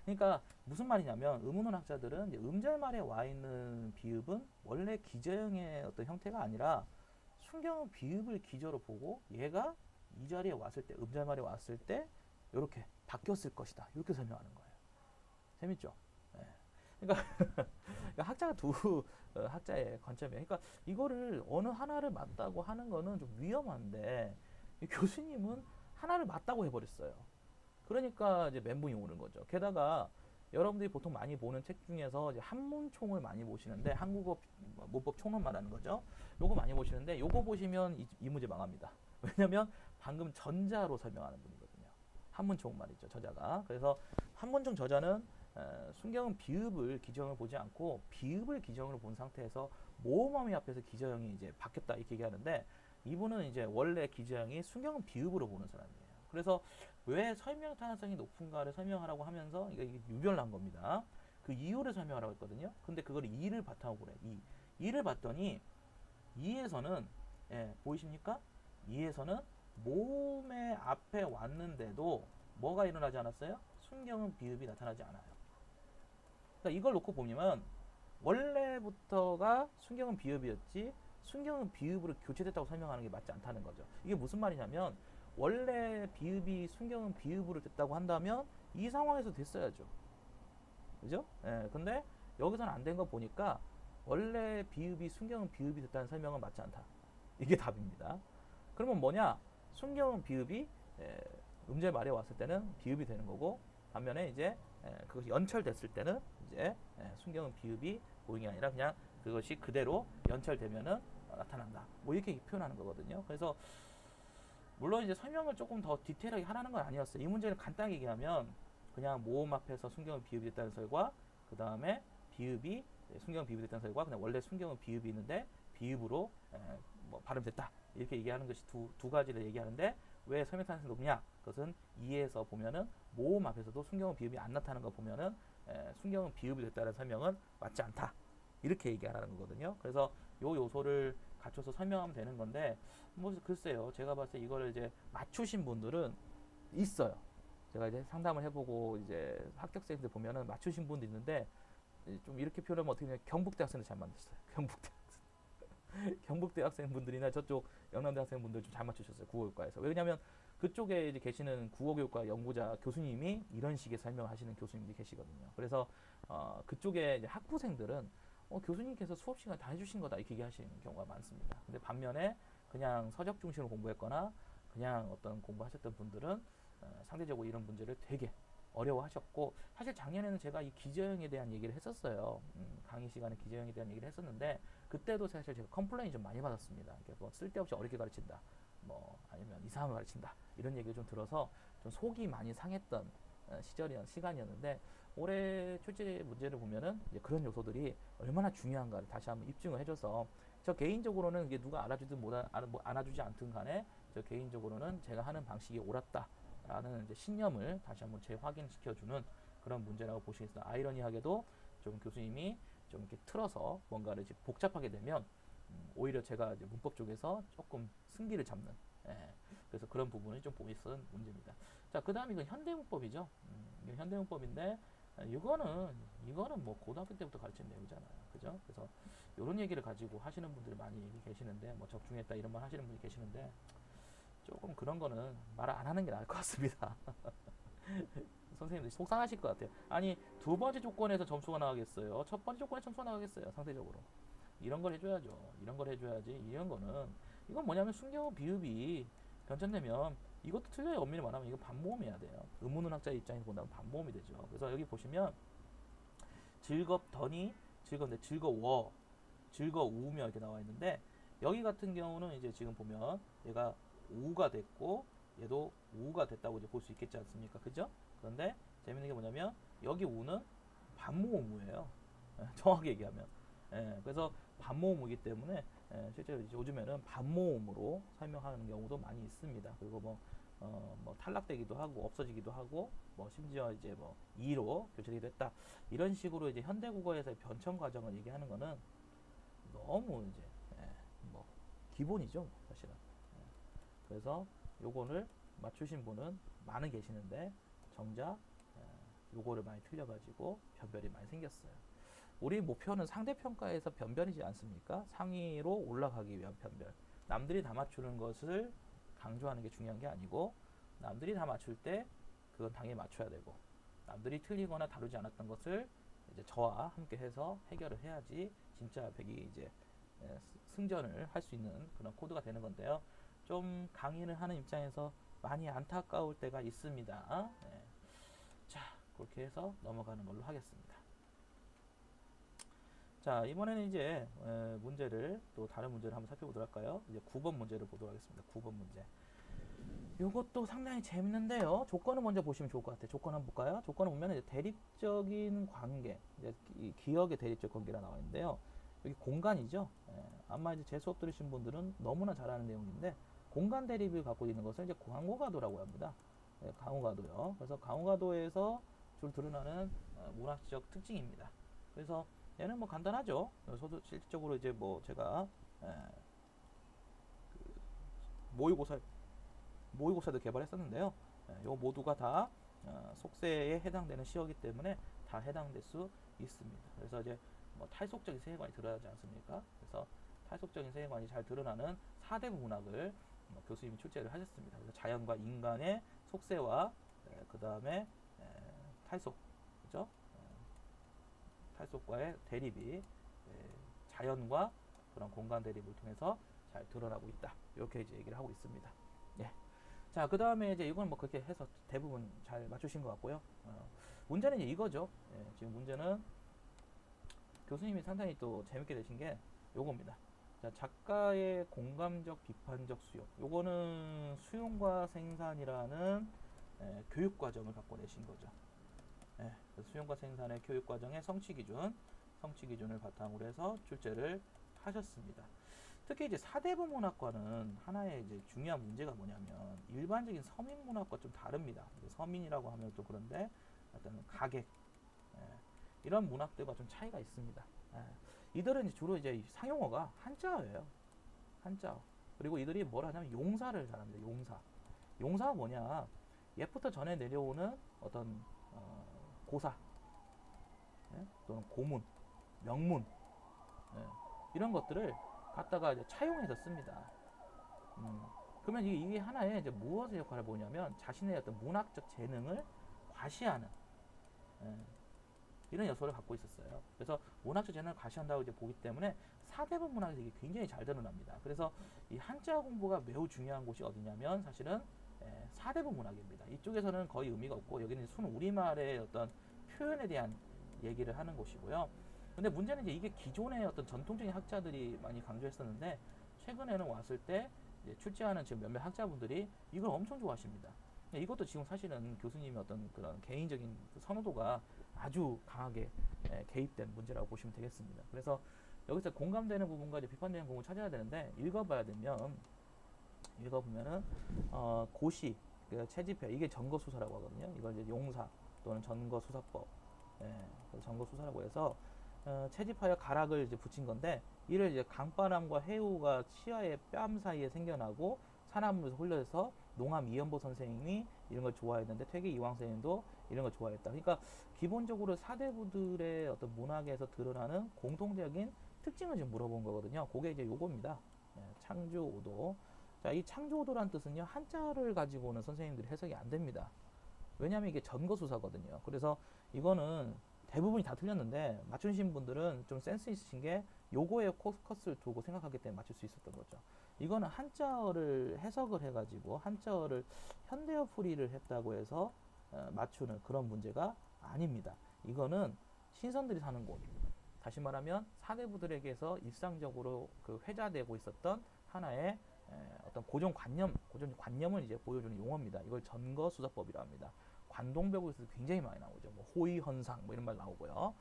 그러니까 무슨 말이냐면 음운헌 학자들은 이제 음절말에 와 있는 비읍은 원래 기저형의 어떤 형태가 아니라 순경은 비읍을 기저로 보고 얘가 이 자리에 왔을 때 음절말에 왔을 때 이렇게 바뀌었을 것이다. 이렇게 설명하는 거예요. 재밌죠? 네. 그러니까 학자가 두 학자의 관점이에요. 그러니까 이거를 어느 하나를 맞다고 하는 거는 좀 위험한데 교수님은 하나를 맞다고 해버렸어요. 그러니까 이제 멘붕이 오는 거죠. 게다가 여러분들이 보통 많이 보는 책 중에서 이제 한문총을 많이 보시는데 한국어 문법 총론 말하는 거죠. 요거 많이 보시는데 요거 보시면 이 문제 망합니다. 왜냐면 방금 전자로 설명하는 분이거든요. 한문총 말이죠. 저자가. 그래서 한문총 저자는 순경은 비읍을 기저형을 보지 않고 비읍을 기저형으로 본 상태에서 모음어미 앞에서 기저형이 이제 바뀌었다 이렇게 얘기하는데 이분은 이제 원래 기저형이 순경은 비읍으로 보는 사람이에요. 그래서 왜 설명 타당성이 높은가를 설명하라고 하면서 이게 유별난 겁니다. 그 이유를 설명하라고 했거든요. 근데 그걸 이를 바탕으로 그래. 이를 봤더니 이에서는 보이십니까? 이에서는 모음의 앞에 왔는데도 뭐가 일어나지 않았어요? 순경은 비읍이 나타나지 않아요. 그러니까 이걸 놓고 보면 원래부터가 순경은 비읍이었지 순경은 비읍으로 교체됐다고 설명하는 게 맞지 않다는 거죠. 이게 무슨 말이냐면 원래 비읍이 순경은 비읍으로 됐다고 한다면 이 상황에서 됐어야죠. 그죠? 예, 근데 여기서는 안 된 거 보니까 원래 비읍이 순경은 비읍이 됐다는 설명은 맞지 않다. 이게 답입니다. 그러면 뭐냐? 순경은 비읍이 음절 말에 왔을 때는 비읍이 되는 거고 반면에 이제 그것이 연철됐을 때는 이제 순경은 비읍이 보잉이 아니라 그냥 그것이 그대로 연철되면은 나타난다. 뭐 이렇게 표현하는 거거든요. 그래서 물론 이제 설명을 조금 더 디테일하게 하라는 건 아니었어요. 이 문제를 간단하게 얘기하면 그냥 모음 앞에서 순경은 비읍이 됐다는 설과 그 다음에 비읍이 순경은 비읍이 됐다는 설과 그냥 원래 순경은 비읍이 있는데 비읍으로 뭐 발음됐다 이렇게 얘기하는 것이 두 가지를 얘기하는데 왜 설명 타당성이 높냐? 그것은 2에서 보면은 모음 앞에서도 순경은 비읍이 안 나타나는 거 보면은 순경은 비읍이 됐다는 설명은 맞지 않다 이렇게 얘기하라는 거거든요. 그래서 요 요소를 갖춰서 설명하면 되는 건데 뭐 글쎄요. 제가 봤을 때 이거를 이제 맞추신 분들은 있어요. 제가 이제 상담을 해보고 이제 합격생들 보면은 맞추신 분도 있는데 좀 이렇게 표현하면 어떻게 되냐 경북대 학생들 잘 만났어요. 경북대 경북대 학생분들이나 저쪽 영남대 학생분들 좀 잘 맞추셨어요. 국어교과에서. 왜냐하면 그쪽에 이제 계시는 국어교과 연구자 교수님이 이런 식의 설명하시는 교수님들이 계시거든요. 그래서 그쪽에 이제 학부생들은 교수님께서 수업 시간 다 해주신 거다 이렇게 얘기하시는 경우가 많습니다. 근데 반면에 그냥 서적 중심으로 공부했거나 그냥 어떤 공부하셨던 분들은 상대적으로 이런 문제를 되게 어려워하셨고, 사실 작년에는 제가 이 기저형에 대한 얘기를 했었어요. 강의 시간에 기저형에 대한 얘기를 했었는데 그때도 사실 제가 컴플레인이 좀 많이 받았습니다. 뭐 쓸데없이 어렵게 가르친다, 뭐 아니면 이상한 걸 가르친다 이런 얘기를 좀 들어서 좀 속이 많이 상했던 시간이었는데, 올해 출제 문제를 보면은 이제 그런 요소들이 얼마나 중요한가를 다시 한번 입증을 해줘서, 저 개인적으로는 이게 누가 알아주든 알아주지 않든 간에 저 개인적으로는 제가 하는 방식이 옳았다라는 이제 신념을 다시 한번 재확인시켜주는 그런 문제라고 보시겠습니다. 아이러니하게도 좀 교수님이 좀 이렇게 틀어서 뭔가를 이제 복잡하게 되면 오히려 제가 이제 문법 쪽에서 조금 승기를 잡는, 예, 그래서 그런 부분이 좀 보이는 문제입니다. 자, 그 다음 이건 현대문법이죠. 이건 현대문법인데 이거는 뭐 고등학교 때부터 가르친 내용이잖아요, 그죠? 그래서 이런 얘기를 가지고 하시는 분들이 많이 계시는데, 뭐 적중했다 이런 말 하시는 분이 계시는데 조금 그런 거는 말 안 하는 게 나을 것 같습니다. 선생님들 속상하실 것 같아요. 아니, 두 번째 조건에서 점수가 나가겠어요? 첫 번째 조건에 점수가 나가겠어요? 상대적으로. 이런 걸 해줘야죠. 이런 걸 해줘야지. 이건 뭐냐면 순경어 비읍이 변천되면 이것도 틀려요. 엄밀히 말하면 이거 반모음해야 돼요. 의문문학자의 입장에서 본다면 반모음이 되죠. 그래서 여기 보시면 즐겁더니, 즐겁네, 즐거워, 즐거우며 이렇게 나와 있는데, 여기 같은 경우는 이제 지금 보면 얘가 우가 됐고 얘도 우가 됐다고 이제 볼 수 있겠지 않습니까? 그죠? 그런데 재밌는 게 뭐냐면 여기 우는 반모음 우예요. 정확히 얘기하면. 그래서 반모음 우이기 때문에 실제로 이제 요즘에는 반모음으로 설명하는 경우도 많이 있습니다. 그리고 뭐 탈락되기도 하고 없어지기도 하고, 뭐 심지어 이제 뭐 2로 교체되기도 했다, 이런 식으로 이제 현대국어에서의 변천 과정을 얘기하는 거는 너무 이제 뭐 기본이죠, 사실은. 그래서 요거를 맞추신 분은 많이 계시는데 정작 요거를 많이 틀려가지고 변별이 많이 생겼어요. 우리 목표는 상대평가에서 변별이지 않습니까? 상위로 올라가기 위한 변별. 남들이 다 맞추는 것을 강조하는 게 중요한 게 아니고, 남들이 다 맞출 때 그건 당연히 맞춰야 되고, 남들이 틀리거나 다루지 않았던 것을 이제 저와 함께 해서 해결을 해야지 진짜 백이 이제 승전을 할 수 있는 그런 코드가 되는 건데요. 좀 강의를 하는 입장에서 많이 안타까울 때가 있습니다. 네. 자, 그렇게 해서 넘어가는 걸로 하겠습니다. 자, 이번에는 이제 문제를, 또 다른 문제를 한번 살펴보도록 할까요? 이제 9번 문제를 보도록 하겠습니다. 9번 문제. 이것도 상당히 재밌는데요. 조건을 먼저 보시면 좋을 것 같아요. 조건 한번 볼까요? 조건을 보면 이제 대립적인 관계, 이제 기억의 대립적 관계가 나와 있는데요. 여기 공간이죠. 아마 이제 제 수업 들으신 분들은 너무나 잘 아는 내용인데, 공간 대립을 갖고 있는 것을 이제 강호가도라고 합니다. 강호가도요. 그래서 강호가도에서 줄 드러나는 문학적 특징입니다. 그래서 얘는 뭐 간단하죠. 저도 실질적으로 이제 뭐 제가 모의고사도 개발했었는데요. 요 모두가 다 속세에 해당되는 시어이기 때문에 다 해당될 수 있습니다. 그래서 이제 뭐 탈속적인 세계관이 드러나지 않습니까? 그래서 탈속적인 세계관이 잘 드러나는 4대 문학을 교수님이 출제를 하셨습니다. 그래서 자연과 인간의 속세와 그 다음에 탈속, 그죠? 탈속과의 대립이 자연과 그런 공간 대립을 통해서 잘 드러나고 있다. 이렇게 이제 얘기를 하고 있습니다. 예. 자, 그 다음에 이제 이건 뭐 그렇게 해서 대부분 잘 맞추신 것 같고요. 문제는 이제 이거죠. 지금 문제는 교수님이 상당히 또 재밌게 내신 게 요겁니다. 자, 작가의 공감적 비판적 수용. 요거는 수용과 생산이라는 교육 과정을 갖고 내신 거죠. 수용과 생산의 교육 과정의 성취 기준을 바탕으로 해서 출제를 하셨습니다. 특히 이제 사대부 문학과는 하나의 이제 중요한 문제가 뭐냐면, 일반적인 서민 문학과 좀 다릅니다. 서민이라고 하면 또 그런데 어떤 가객, 이런 문학들과 좀 차이가 있습니다. 이들은 주로 이제 상용어가 한자어예요. 한자어. 그리고 이들이 뭘 하냐면 용사를 잘합니다. 용사가 뭐냐? 옛부터 전해 내려오는 어떤 고사, 또는 고문, 명문, 이런 것들을 갖다가 이제 차용해서 씁니다. 그러면 이게 하나의 이제 무엇의 역할을 보냐면 자신의 어떤 문학적 재능을 과시하는 예, 이런 요소를 갖고 있었어요. 그래서 문학적 재능을 과시한다고 이제 보기 때문에 사대본 문학에서 이게 굉장히 잘 드러납니다. 그래서 이 한자 공부가 매우 중요한 곳이 어디냐면 사실은 사대본 문학입니다. 이쪽에서는 거의 의미가 없고 여기는 순 우리말의 어떤 표현에 대한 얘기를 하는 곳이고요. 근데 문제는 이제 이게 기존의 어떤 전통적인 학자들이 많이 강조했었는데 최근에는 왔을 때 이제 출제하는 지금 몇몇 학자분들이 이걸 엄청 좋아하십니다. 이것도 지금 사실은 교수님의 어떤 그런 개인적인 선호도가 아주 강하게 개입된 문제라고 보시면 되겠습니다. 그래서 여기서 공감되는 부분과 이제 비판되는 부분을 찾아야 되는데 읽어보면은 고시 그 채집해 이게 전거수사라고 하거든요. 이걸 이제 용사 또는 전거수사법 전거수사라고 해서 채집하여 가락을 이제 붙인 건데 이를 이제 강바람과 해우가 치아의 뺨 사이에 생겨나고 산화물에서 흘려서 농암 이연보 선생님이 이런 걸 좋아했는데 퇴계 이황 선생님도 이런 걸 좋아했다. 그러니까 기본적으로 사대부들의 어떤 문학에서 드러나는 공통적인 특징을 지금 물어본 거거든요. 그게 이제 요겁니다. 창조오도. 자, 이 창조오도란 뜻은요 한자를 가지고는 선생님들이 해석이 안 됩니다. 왜냐하면 이게 전거수사거든요. 그래서 이거는 대부분이 다 틀렸는데 맞추신 분들은 좀 센스 있으신 게 요거에 포커스를 두고 생각하기 때문에 맞출 수 있었던 거죠. 이거는 한자어를 해석을 해가지고 한자어를 현대어 풀이를 했다고 해서 맞추는 그런 문제가 아닙니다. 이거는 신선들이 사는 곳, 다시 말하면 사대부들에게서 일상적으로 그 회자되고 있었던 하나의 어떤 고정 관념을 이제 보여주는 용어입니다. 이걸 전거수사법이라고 합니다. 관동백에서 굉장히 많이 나오죠. 뭐 호의헌상 뭐 이런 말 나오고요.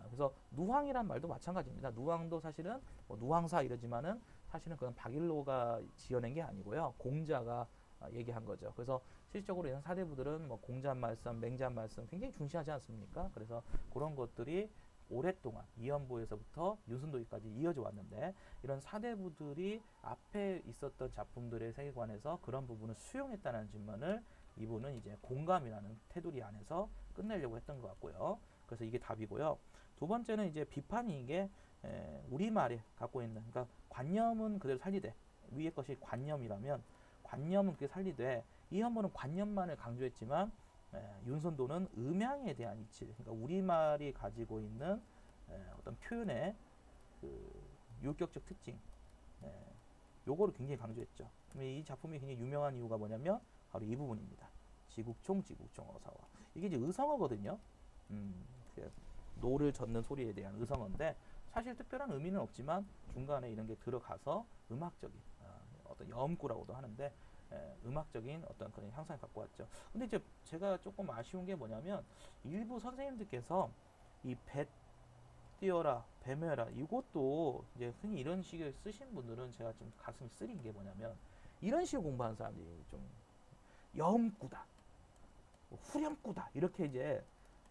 그래서 누황이란 말도 마찬가지입니다. 누황도 사실은 뭐 누황사 이러지만은 사실은 그건 박일로가 지어낸 게 아니고요. 공자가 얘기한 거죠. 그래서 실질적으로 이런 사대부들은 뭐 공자 말씀, 맹자 말씀 굉장히 중시하지 않습니까? 그래서 그런 것들이 오랫동안 이연보에서부터 윤순도기까지 이어져 왔는데 이런 사대부들이 앞에 있었던 작품들의 세계관에서 그런 부분을 수용했다는 질문을 이분은 이제 공감이라는 테두리 안에서 끝내려고 했던 것 같고요. 그래서 이게 답이고요. 두 번째는 이제 비판이 이게 우리말에 갖고 있는 그러니까 관념은 그대로 살리되 위의 것이 관념이라면 관념은 그게 살리되 이현보는 관념만을 강조했지만 윤선도는 음양에 대한 이치 그러니까 우리말이 가지고 있는 어떤 표현의 그 율격적 특징 요거를 굉장히 강조했죠. 이 작품이 굉장히 유명한 이유가 뭐냐면 바로 이 부분입니다. 지국총 어사와 이게 이제 의성어거든요. 노를 젓는 소리에 대한 의성어인데 사실 특별한 의미는 없지만 중간에 이런 게 들어가서 음악적인 어떤 여음구라고도 하는데 음악적인 어떤 그런 향상을 갖고 왔죠. 근데 이제 제가 조금 아쉬운 게 뭐냐면 일부 선생님들께서 이 배 뛰어라 배매라 이것도 이제 흔히 이런 식을 쓰신 분들은 제가 좀 가슴이 쓰린 게 뭐냐면 이런 식으로 공부하는 사람들이 좀 여음구다 후렴구다 이렇게 이제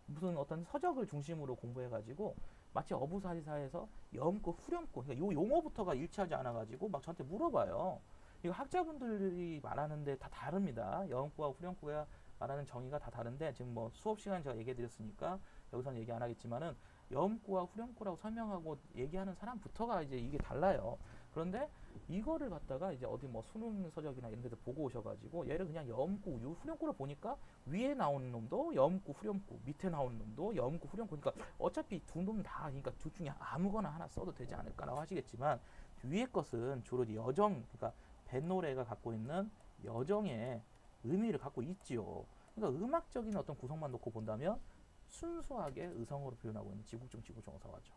무슨 어떤 서적을 중심으로 공부해가지고 마치 어부사리사에서 여음구 후렴구 그러니까 요 용어부터가 일치하지 않아가지고 막 저한테 물어봐요. 이거 학자분들이 말하는데 다 다릅니다. 여음구와 후렴구가 말하는 정의가 다 다른데 지금 뭐 수업 시간 제가 얘기해 드렸으니까 여기서는 얘기 안 하겠지만은 여음구와 후렴구라고 설명하고 얘기하는 사람부터가 이제 이게 달라요. 그런데 이거를 갖다가 이제 어디 뭐 수능 서적이나 이런 데서 보고 오셔가지고 얘를 그냥 여음구, 후렴구를 보니까 위에 나오는 놈도 여음구, 후렴구, 밑에 나오는 놈도 여음구, 후렴구. 그러니까 어차피 두 놈 다, 그러니까 둘 중에 아무거나 하나 써도 되지 않을까라고 하시겠지만 위에 것은 주로 여정, 그러니까 뱃노래가 갖고 있는 여정의 의미를 갖고 있지요. 그러니까 음악적인 어떤 구성만 놓고 본다면 순수하게 의성어로 표현하고 있는 지국종 어사화죠.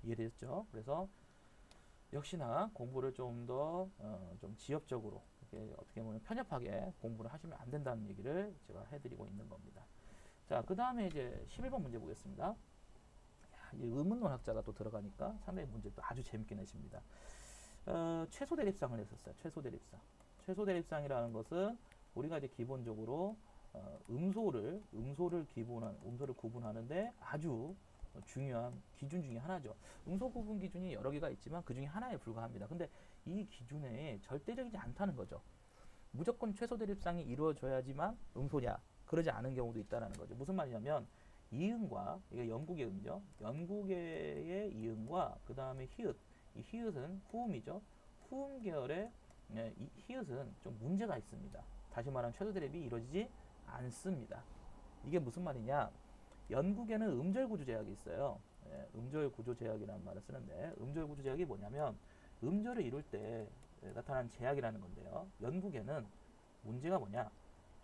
이해되셨죠? 그래서 역시나 공부를 좀 더 좀 지엽적으로 이렇게 어떻게 보면 편협하게 공부를 하시면 안 된다는 얘기를 제가 해드리고 있는 겁니다. 자, 그 다음에 이제 11번 문제 보겠습니다. 야, 이 의문론학자가 또 들어가니까 상당히 문제도 아주 재밌게 내십니다. 최소 대립상을 냈었어요. 최소 대립상. 최소 대립상이라는 것은 우리가 이제 기본적으로 음소를 구분하는데 아주 중요한 기준 중에 하나죠. 음소 구분 기준이 여러 개가 있지만 그 중에 하나에 불과합니다. 근데 이 기준에 절대적이지 않다는 거죠. 무조건 최소 대립상이 이루어져야지만 음소냐? 그러지 않은 경우도 있다는 거죠. 무슨 말이냐면 이응과 이게 영국의 음죠. 영국의 이응과 그 다음에 히읗 이 히읗은 후음이죠. 후음 계열의 이 히읗은 좀 문제가 있습니다. 다시 말하면 최소 드랩이 이루어지지 않습니다. 이게 무슨 말이냐? 연국에는 음절 구조 제약이 있어요. 음절 구조 제약이라는 말을 쓰는데 음절 구조 제약이 뭐냐면 음절을 이룰 때 나타나는 제약이라는 건데요. 연국에는 문제가 뭐냐?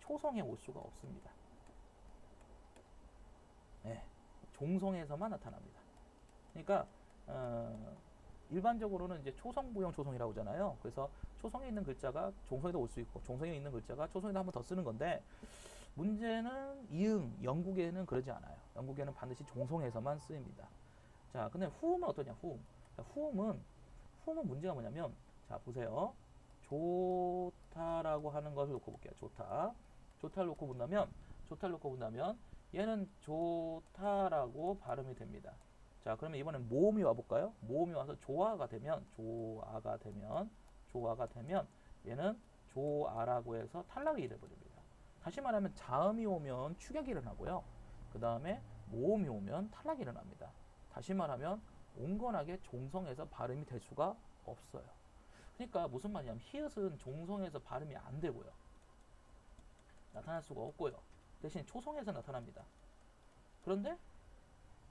초성에 올 수가 없습니다. 종성에서만 나타납니다. 그러니까 일반적으로는 이제 초성부형 초성이라고 하잖아요. 그래서 초성에 있는 글자가 종성에도 올 수 있고 종성에 있는 글자가 초성에도 한 번 더 쓰는 건데 문제는 이응, 영국에는 그러지 않아요. 영국에는 반드시 종성에서만 쓰입니다. 자, 근데 후음은 어떠냐? 후음. 후음은 문제가 뭐냐면 자, 보세요. 좋다라고 하는 것을 놓고 볼게요. 좋다를 놓고 본다면 얘는 좋다라고 발음이 됩니다. 자, 그러면 이번엔 모음이 와볼까요? 모음이 와서 조아가 되면 얘는 조아라고 해서 탈락이 돼버립니다. 다시 말하면 자음이 오면 축약이 일어나고요. 그 다음에 모음이 오면 탈락이 일어납니다. 다시 말하면 온건하게 종성에서 발음이 될 수가 없어요. 그러니까 무슨 말이냐면 히읗은 종성에서 발음이 안 되고요. 나타날 수가 없고요. 대신 초성에서 나타납니다. 그런데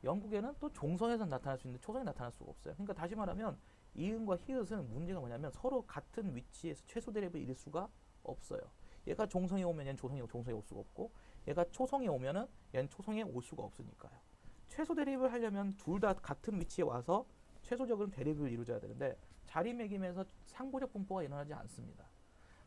영국에는 또 종성에서 나타날 수 있는데 초성에 나타날 수가 없어요. 그러니까 다시 말하면 이응과 히읗은 문제가 뭐냐면 서로 같은 위치에서 최소 대립을 이룰 수가 없어요. 얘가 종성에 오면 얘는 종성에 올 수가 없고 얘가 초성에 오면은 얘는 초성에 올 수가 없으니까요. 최소 대립을 하려면 둘 다 같은 위치에 와서 최소적인 대립을 이루어야 되는데 자리매김에서 상보적 분포가 일어나지 않습니다.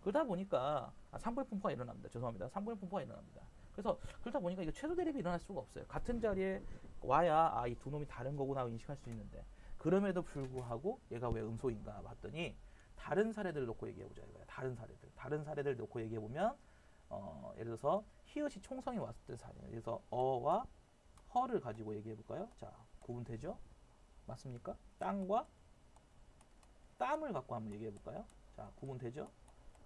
그러다 보니까 상보적 분포가 일어납니다. 죄송합니다. 상보적 분포가 일어납니다. 그래서 그러다 보니까 이거 최소 대립이 일어날 수가 없어요. 같은 자리에 와야 이 두 놈이 다른 거구나 인식할 수 있는데 그럼에도 불구하고 얘가 왜 음소인가 봤더니 다른 사례들을 놓고 얘기해보자 이거야. 다른 사례들 놓고 얘기해보면 예를 들어서 히읗이 총성이 왔을 때 사례. 그래서 어와 허를 가지고 얘기해볼까요? 자, 구분되죠? 맞습니까? 땅과 땀을 갖고 한번 얘기해볼까요? 자, 구분되죠?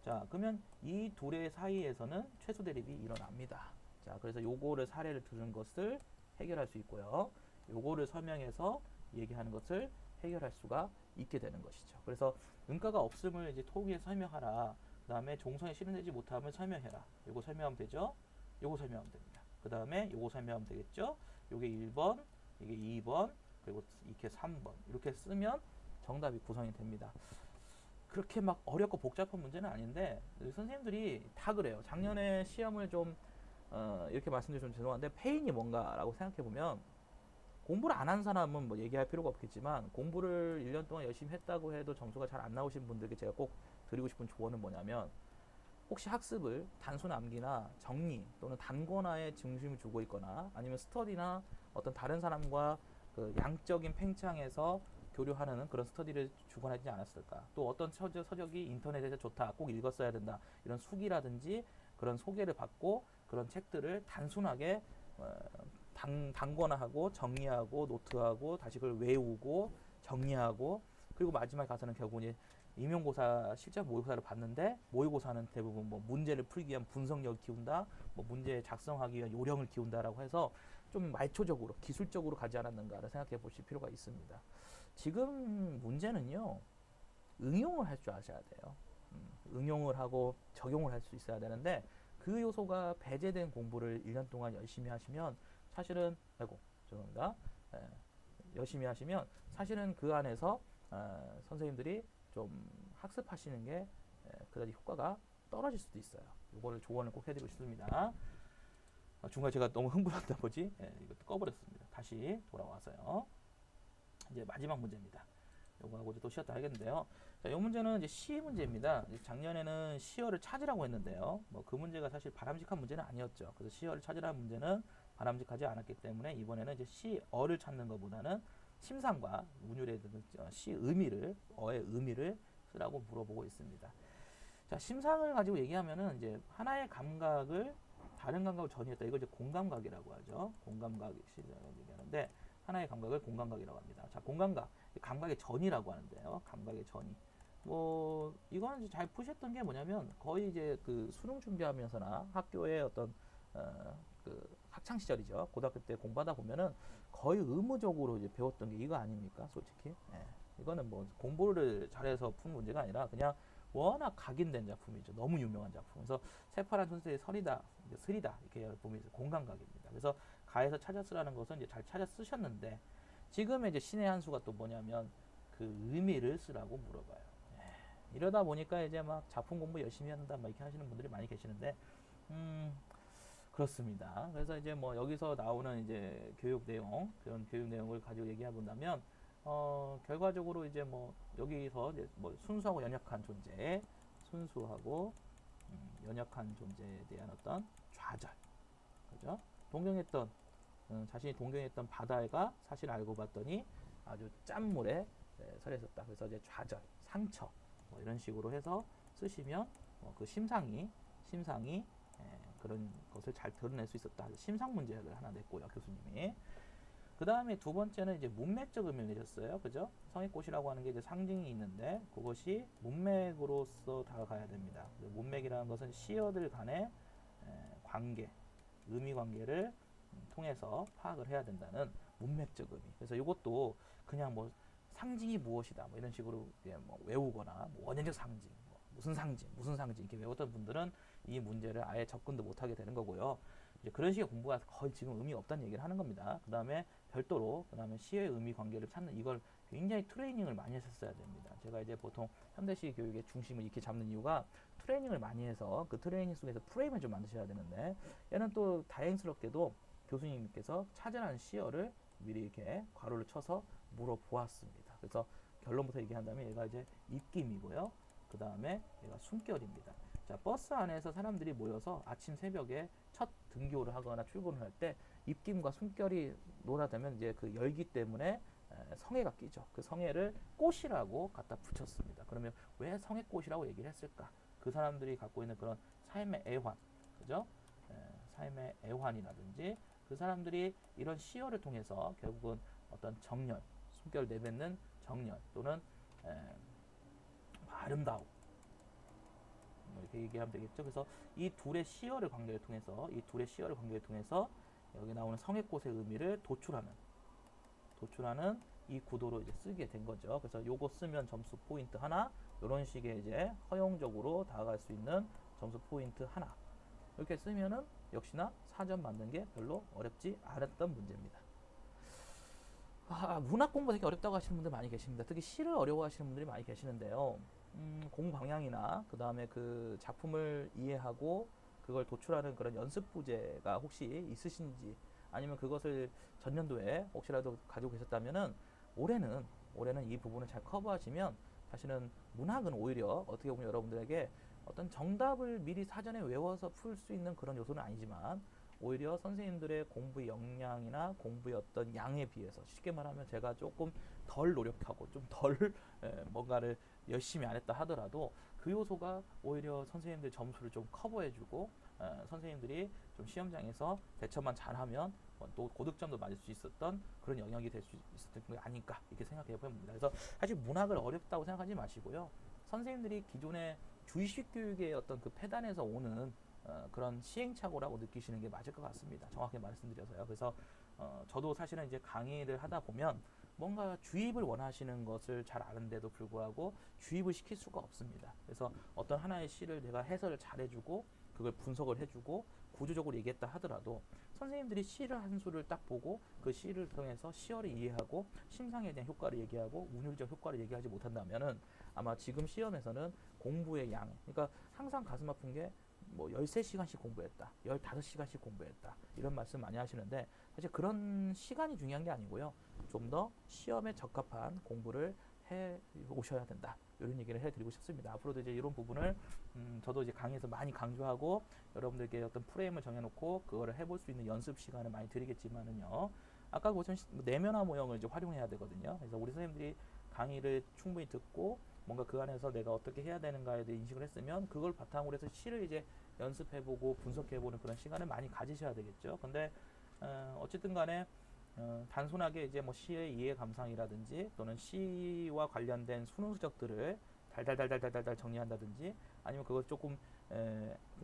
자, 그러면 이 둘의 사이에서는 최소 대립이 일어납니다. 자, 그래서 요거를 사례를 들은 것을 해결할 수 있고요. 요거를 설명해서 얘기하는 것을 해결할 수가 있게 되는 것이죠. 그래서 음가가 없음을 이제 토기에 설명하라. 그 다음에 종성에 실현되지 못함을 설명해라. 요거 설명하면 되죠? 요거 설명하면 됩니다. 그 다음에 요거 설명하면 되겠죠? 요게 1번, 이게 2번, 그리고 이렇게 3번. 이렇게 쓰면 정답이 구성이 됩니다. 그렇게 막 어렵고 복잡한 문제는 아닌데 선생님들이 다 그래요. 작년에 시험을 좀 이렇게 말씀드리면 죄송한데 페인이 뭔가라고 생각해보면 공부를 안 한 사람은 뭐 얘기할 필요가 없겠지만 공부를 1년 동안 열심히 했다고 해도 점수가 잘 안 나오신 분들께 제가 꼭 드리고 싶은 조언은 뭐냐면 혹시 학습을 단순 암기나 정리 또는 단권화에 중심을 두고 있거나 아니면 스터디나 어떤 다른 사람과 그 양적인 팽창에서 교류하는 그런 스터디를 주관하지 않았을까. 또 어떤 서적이 인터넷에서 좋다, 꼭 읽었어야 된다, 이런 수기라든지 그런 소개를 받고 그런 책들을 단순하게 단권화하고 정리하고 노트하고 다시 그걸 외우고 정리하고 그리고 마지막에 가서는 결국 이제 임용고사 실제 모의고사를 봤는데 모의고사는 대부분 뭐 문제를 풀기 위한 분석력을 키운다, 뭐 문제 작성하기 위한 요령을 키운다라고 해서 좀 말초적으로 기술적으로 가지 않았는가를 생각해 보실 필요가 있습니다. 지금 문제는요 응용을 할 줄 아셔야 돼요. 응용을 하고 적용을 할 수 있어야 되는데 그 요소가 배제된 공부를 1년 동안 열심히 하시면 사실은 죄송합니다. 열심히 하시면 사실은 그 안에서 선생님들이 좀 학습하시는 게 그다지 효과가 떨어질 수도 있어요. 이거를 조언을 꼭 해드리고 싶습니다. 중간에 제가 너무 흥분한 나머지 이것도 꺼버렸습니다. 다시 돌아와서요. 이제 마지막 문제입니다. 요거하고 또 쉬었다 하겠는데요. 자, 이 문제는 이제 시 문제입니다. 작년에는 시어를 찾으라고 했는데요. 뭐 그 문제가 사실 바람직한 문제는 아니었죠. 그래서 시어를 찾으라는 문제는 바람직하지 않았기 때문에 이번에는 이제 시어를 찾는 것보다는 심상과 운율에 드는 시 의미를 어의 의미를 쓰라고 물어보고 있습니다. 자, 심상을 가지고 얘기하면은 이제 하나의 감각을 다른 감각을 전이했다. 이걸 이제 공감각이라고 하죠. 공감각이 얘기하는데 하나의 감각을 공감각이라고 합니다. 자, 공감각, 감각의 전이라고 하는데요. 감각의 전이. 뭐 이거는 잘 푸셨던 게 뭐냐면 거의 이제 그 수능 준비하면서나 학교의 어떤 그 학창 시절이죠. 고등학교 때 공부하다 보면은 거의 의무적으로 이제 배웠던 게 이거 아닙니까? 솔직히. 이거는 뭐 공부를 잘해서 푼 문제가 아니라 그냥 워낙 각인된 작품이죠. 너무 유명한 작품. 그래서 새파란 순수의 설이다, 슬이다 이렇게 보면 공감각입니다. 그래서 가에서 찾아 쓰라는 것은 이제 잘 찾아 쓰셨는데 지금의 이제 신의 한 수가 또 뭐냐면 그 의미를 쓰라고 물어봐요. 이러다 보니까 이제 막 작품 공부 열심히 한다 막 이렇게 하시는 분들이 많이 계시는데 그렇습니다. 그래서 이제 뭐 여기서 나오는 이제 교육 내용, 그런 교육 내용을 가지고 얘기해 본다면, 결과적으로 이제 뭐 여기서 이제 뭐 순수하고 연약한 존재, 순수하고 연약한 존재에 대한 어떤 좌절, 그죠? 동경했던 자신이 동경했던 바다가 사실 알고 봤더니 아주 짠물에 설에 있었다. 그래서 이제 좌절, 상처 뭐 이런 식으로 해서 쓰시면 그 심상이 그런 것을 잘 드러낼 수 있었다. 심상 문제를 하나 냈고요, 교수님이. 그 다음에 두 번째는 이제 문맥적 의미를 내셨어요. 그죠? 성의꽃이라고 하는 게 이제 상징이 있는데 그것이 문맥으로서 다가가야 됩니다. 문맥이라는 것은 시어들 간의 관계, 의미 관계를 통해서 파악을 해야 된다는 문맥적 의미. 그래서 이것도 그냥 뭐 상징이 무엇이다 뭐 이런 식으로 뭐 외우거나 뭐 원형적 상징, 뭐 무슨 상징 이렇게 외웠던 분들은 이 문제를 아예 접근도 못하게 되는 거고요. 이제 그런 식의 공부가 거의 지금 의미가 없다는 얘기를 하는 겁니다. 그 다음에 별도로 그 다음에 시의 의미 관계를 찾는 이걸 굉장히 트레이닝을 많이 했었어야 됩니다. 제가 이제 보통 현대시 교육의 중심을 이렇게 잡는 이유가 트레이닝을 많이 해서 그 트레이닝 속에서 프레임을 좀 만드셔야 되는데 얘는 또 다행스럽게도 교수님께서 찾아낸 시어를 미리 이렇게 괄호를 쳐서 물어보았습니다. 그래서 결론부터 얘기한다면 얘가 이제 입김이고요. 그 다음에 얘가 숨결입니다. 자, 버스 안에서 사람들이 모여서 아침 새벽에 첫 등교를 하거나 출근을 할 때 입김과 숨결이 놀아대면 이제 그 열기 때문에 성애가 끼죠. 그 성애를 꽃이라고 갖다 붙였습니다. 그러면 왜 성애꽃이라고 얘기를 했을까? 그 사람들이 갖고 있는 그런 삶의 애환, 그죠? 삶의 애환이라든지 그 사람들이 이런 시어를 통해서 결국은 어떤 정열, 숨결 내뱉는 정열 또는 아름다움 이렇게 얘기하면 되겠죠. 그래서 이 둘의 시어를 관계를 통해서 여기 나오는 성애꽃의 의미를 도출하는 이 구도로 이제 쓰게 된 거죠. 그래서 요거 쓰면 점수 포인트 하나, 이런 식의 이제 허용적으로 다가갈 수 있는 점수 포인트 하나. 이렇게 쓰면은 역시나 4점 맞는 게 별로 어렵지 않았던 문제입니다. 문학 공부 되게 어렵다고 하시는 분들 많이 계십니다. 특히 시를 어려워하시는 분들이 많이 계시는데요. 공부 방향이나 그 다음에 그 작품을 이해하고 그걸 도출하는 그런 연습 부재가 혹시 있으신지 아니면 그것을 전년도에 혹시라도 가지고 계셨다면은 올해는 이 부분을 잘 커버하시면 사실은 문학은 오히려 어떻게 보면 여러분들에게 어떤 정답을 미리 사전에 외워서 풀 수 있는 그런 요소는 아니지만 오히려 선생님들의 공부 역량이나 공부의 어떤 양에 비해서 쉽게 말하면 제가 조금 덜 노력하고 좀 덜 뭔가를 열심히 안 했다 하더라도 그 요소가 오히려 선생님들 점수를 좀 커버해주고 선생님들이 좀 시험장에서 대처만 잘하면 또 고득점도 맞을 수 있었던 그런 영역이 될 수 있었던 게 아닐까 이렇게 생각해 봅니다. 그래서 사실 문학을 어렵다고 생각하지 마시고요. 선생님들이 기존의 주의식 교육의 어떤 그 패단에서 오는 그런 시행착오라고 느끼시는 게 맞을 것 같습니다. 정확히 말씀드려서요. 그래서 저도 사실은 이제 강의를 하다 보면 뭔가 주입을 원하시는 것을 잘 아는데도 불구하고 주입을 시킬 수가 없습니다. 그래서 어떤 하나의 시를 내가 해설을 잘 해주고 그걸 분석을 해주고 구조적으로 얘기했다 하더라도 선생님들이 시를 한 수를 딱 보고 그 시를 통해서 시어를 이해하고 심상에 대한 효과를 얘기하고 운율적 효과를 얘기하지 못한다면은 아마 지금 시험에서는 공부의 양, 그러니까 항상 가슴 아픈 게 뭐 13시간씩 공부했다, 15시간씩 공부했다 이런 말씀 많이 하시는데 사실 그런 시간이 중요한 게 아니고요. 좀 더 시험에 적합한 공부를 해 오셔야 된다. 이런 얘기를 해드리고 싶습니다. 앞으로도 이제 이런 부분을 저도 이제 강의에서 많이 강조하고 여러분들께 어떤 프레임을 정해놓고 그거를 해볼 수 있는 연습 시간을 많이 드리겠지만은요. 아까 보신 내면화 모형을 이제 활용해야 되거든요. 그래서 우리 선생님들이 강의를 충분히 듣고 뭔가 그 안에서 내가 어떻게 해야 되는가에 대해 인식을 했으면 그걸 바탕으로 해서 시를 이제 연습해보고 분석해보는 그런 시간을 많이 가지셔야 되겠죠. 근데 어쨌든 간에 단순하게 이제 뭐 시의 이해 감상이라든지 또는 시와 관련된 수능 수적들을 달달달달달달 정리한다든지 아니면 그걸 조금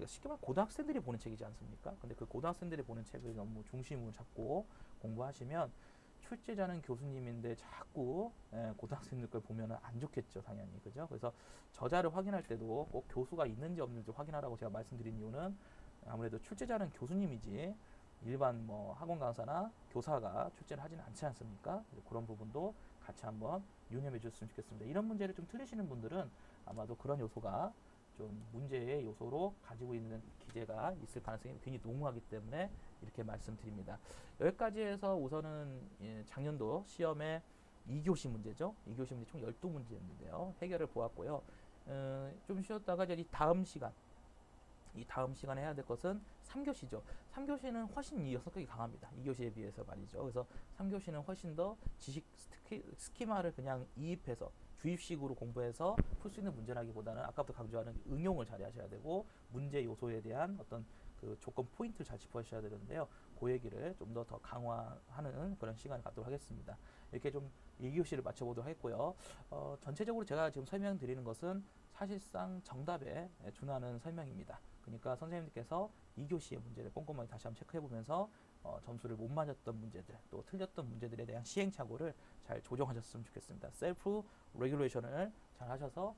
쉽게 말하면 고등학생들이 보는 책이지 않습니까? 근데 그 고등학생들이 보는 책을 너무 중심으로 잡고 공부하시면 출제자는 교수님인데 자꾸 고등학생들 걸 보면 안 좋겠죠, 당연히. 그죠? 그래서 저자를 확인할 때도 꼭 교수가 있는지 없는지 확인하라고 제가 말씀드린 이유는 아무래도 출제자는 교수님이지 일반 뭐 학원 강사나 교사가 출제를 하지는 않지 않습니까? 그런 부분도 같이 한번 유념해 주셨으면 좋겠습니다. 이런 문제를 좀 틀리시는 분들은 아마도 그런 요소가 좀 문제의 요소로 가지고 있는 기재가 있을 가능성이 굉장히 농후하기 때문에 이렇게 말씀드립니다. 여기까지 해서 우선은 작년도 시험에 2교시 문제죠. 2교시 문제 총 12문제였는데요. 해결을 보았고요. 좀 쉬었다가 이제 이 다음 시간에 해야 될 것은 3교시죠. 3교시는 훨씬 이 성격이 강합니다. 2교시에 비해서 말이죠. 그래서 3교시는 훨씬 더 지식 스키마를 그냥 이입해서 주입식으로 공부해서 풀 수 있는 문제라기보다는 아까부터 강조하는 응용을 잘 하셔야 되고 문제 요소에 대한 어떤 그 조건 포인트를 잘 짚어주셔야 되는데요. 그 얘기를 좀 더 강화하는 그런 시간을 갖도록 하겠습니다. 이렇게 좀 2교시를 마쳐보도록 하겠고요. 전체적으로 제가 지금 설명드리는 것은 사실상 정답에 준하는 설명입니다. 그러니까 선생님들께서 2교시의 문제를 꼼꼼하게 다시 한번 체크해보면서 점수를 못 맞았던 문제들, 또 틀렸던 문제들에 대한 시행착오를 잘 조정하셨으면 좋겠습니다. 셀프 레귤레이션을 잘 하셔서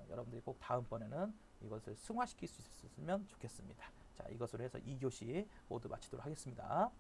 여러분들이 꼭 다음번에는 이것을 승화시킬 수 있었으면 좋겠습니다. 자, 이것으로 해서 2교시 모두 마치도록 하겠습니다.